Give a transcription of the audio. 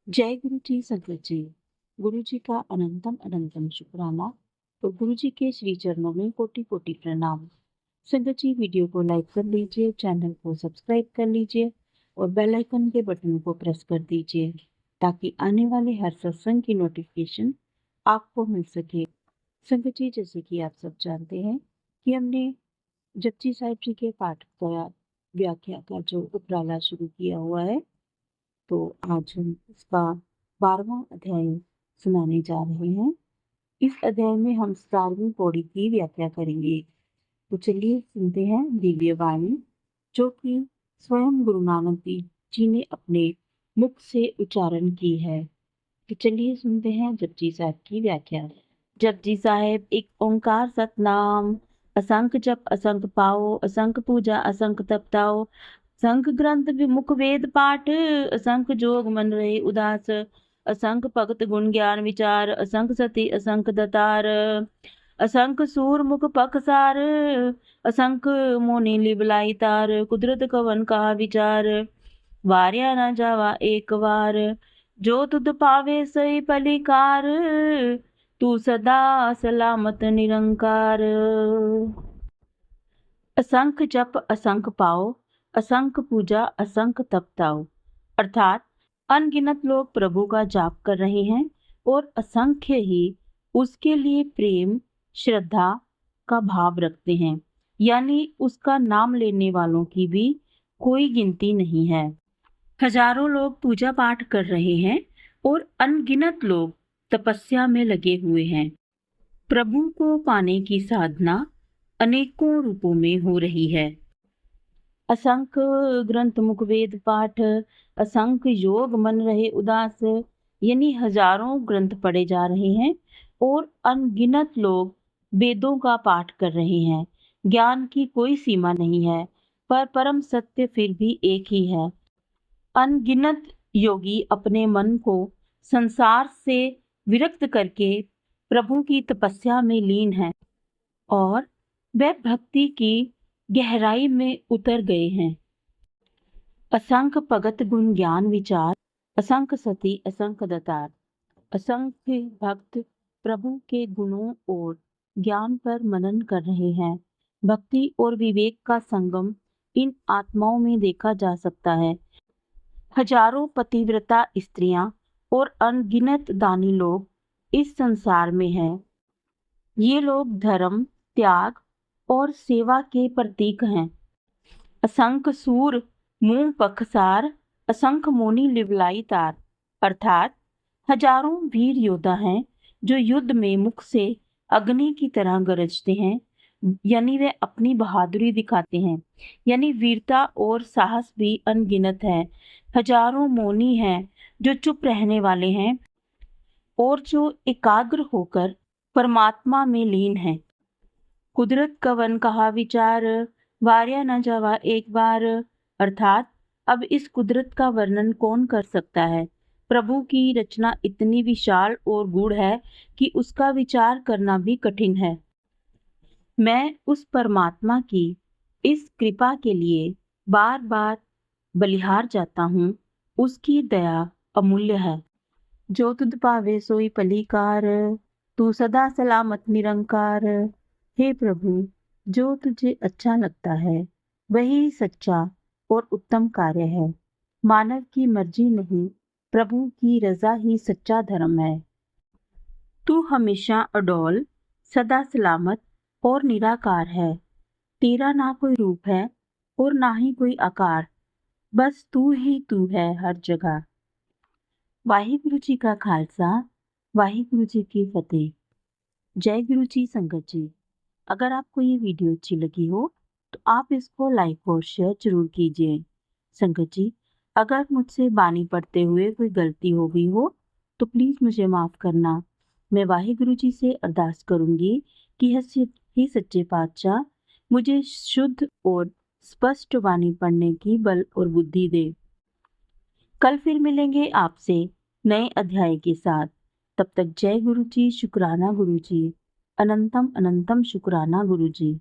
जय गुरु जी संगत जी। गुरु जी का अनंतम अनंतम शुक्राना। तो गुरु जी के श्री चरणों में कोटि कोटि प्रणाम। संगत जी, वीडियो को लाइक कर लीजिए, चैनल को सब्सक्राइब कर लीजिए और बेल आइकन के बटन को प्रेस कर दीजिए ताकि आने वाले हर सत्संग की नोटिफिकेशन आपको मिल सके। संगत जी, जैसे कि आप सब जानते हैं कि हमने जपजी साहिब जी के पाठ का व्याख्या का जो उपराला शुरू किया हुआ है, तो आज हम इसका 12वां अध्याय सुनाने जा रहे हैं। इस अध्याय में हम 17वीं पौड़ी की व्याख्या करेंगे। तो चलिए सुनते हैं दिव्य वाणी जो कि स्वयं गुरु नानक देव जी ने अपने मुख से उच्चारण की है। तो चलिए सुनते हैं जपजी साहिब की व्याख्या। जपजी साहिब एक ओंकार सतनाम, असंख जप असंख पाओ, असंख पूजा असंख तपताओ, संख ग्रंथ विमुख वेद पाठ, असंख जोग मन रहे उदास, असंख भगत गुण ज्ञान विचार, असंख सती असंख दतार, असंख सूर मुख पखसार, असंख मोनी लिबलाई तार, कुदरत कवन कहा विचार, वार्या न जावा एक बार, जो तुद पावे सही पलिकार, तू सदा सलामत निरंकार। असंख जप असंख पाओ, असंख पूजा असंख तपताओ, अर्थात अनगिनत लोग प्रभु का जाप कर रहे हैं और असंख्य ही उसके लिए प्रेम श्रद्धा का भाव रखते हैं, यानी उसका नाम लेने वालों की भी कोई गिनती नहीं है। हजारों लोग पूजा पाठ कर रहे हैं और अनगिनत लोग तपस्या में लगे हुए हैं। प्रभु को पाने की साधना अनेकों रूपों में हो रही है। असंख्य ग्रंथ मुख वेद पाठ, असंख्य योग मन रहे उदास, यानी हजारों ग्रंथ पढ़े जा रहे हैं और अनगिनत लोग वेदों का पाठ कर रहे हैं। ज्ञान की कोई सीमा नहीं है, पर परम सत्य फिर भी एक ही है। अनगिनत योगी अपने मन को संसार से विरक्त करके प्रभु की तपस्या में लीन है और वे भक्ति की गहराई में उतर गए हैं। असंख्य भगत गुण ज्ञान विचार, असंख्य सती असंख्य दतार, असंख्य भक्त प्रभु के गुणों और ज्ञान पर मनन कर रहे हैं। भक्ति और विवेक का संगम इन आत्माओं में देखा जा सकता है। हजारों पतिव्रता स्त्रियां और अनगिनत दानी लोग इस संसार में हैं। ये लोग धर्म, त्याग और सेवा के प्रतीक हैं। असंख्य सूर मुंह पखसार, असंख्य मोनी लिवलाई तार, अर्थात हजारों वीर योद्धा हैं जो युद्ध में मुख से अग्नि की तरह गरजते हैं, यानी वे अपनी बहादुरी दिखाते हैं। यानी वीरता और साहस भी अनगिनत है। हजारों मौनी हैं जो चुप रहने वाले हैं और जो एकाग्र होकर परमात्मा में लीन हैं। कुदरत कवन कहा विचार, वार्या न जावा एक बार, अर्थात अब इस कुदरत का वर्णन कौन कर सकता है। प्रभु की रचना इतनी विशाल और गूढ़ है कि उसका विचार करना भी कठिन है। मैं उस परमात्मा की इस कृपा के लिए बार बार बलिहार जाता हूँ। उसकी दया अमूल्य है। जो तुद पावे सोई पलिकार, तू सदा सलामत निरंकार। हे प्रभु, जो तुझे अच्छा लगता है वही सच्चा और उत्तम कार्य है। मानव की मर्जी नहीं, प्रभु की रजा ही सच्चा धर्म है। तू हमेशा अडोल, सदा सलामत और निराकार है। तेरा ना कोई रूप है और ना ही कोई आकार, बस तू ही तू है हर जगह। वाहिगुरु जी का खालसा, वाहिगुरु जी की फतेह। जय गुरु जी संगत जी। अगर आपको ये वीडियो अच्छी लगी हो तो आप इसको लाइक और शेयर जरूर कीजिए। संगत जी, अगर मुझसे बानी पढ़ते हुए कोई गलती हो गई हो तो प्लीज़ मुझे माफ़ करना। मैं वाहिगुरु जी से अरदास करूंगी कि हे सच्चे पातशाह मुझे शुद्ध और स्पष्ट वाणी पढ़ने की बल और बुद्धि दे। कल फिर मिलेंगे आपसे नए अध्याय के साथ। तब तक जय गुरु जी, शुक्राना गुरु जी, अनंतम अनंतम शुक्राना गुरु जी।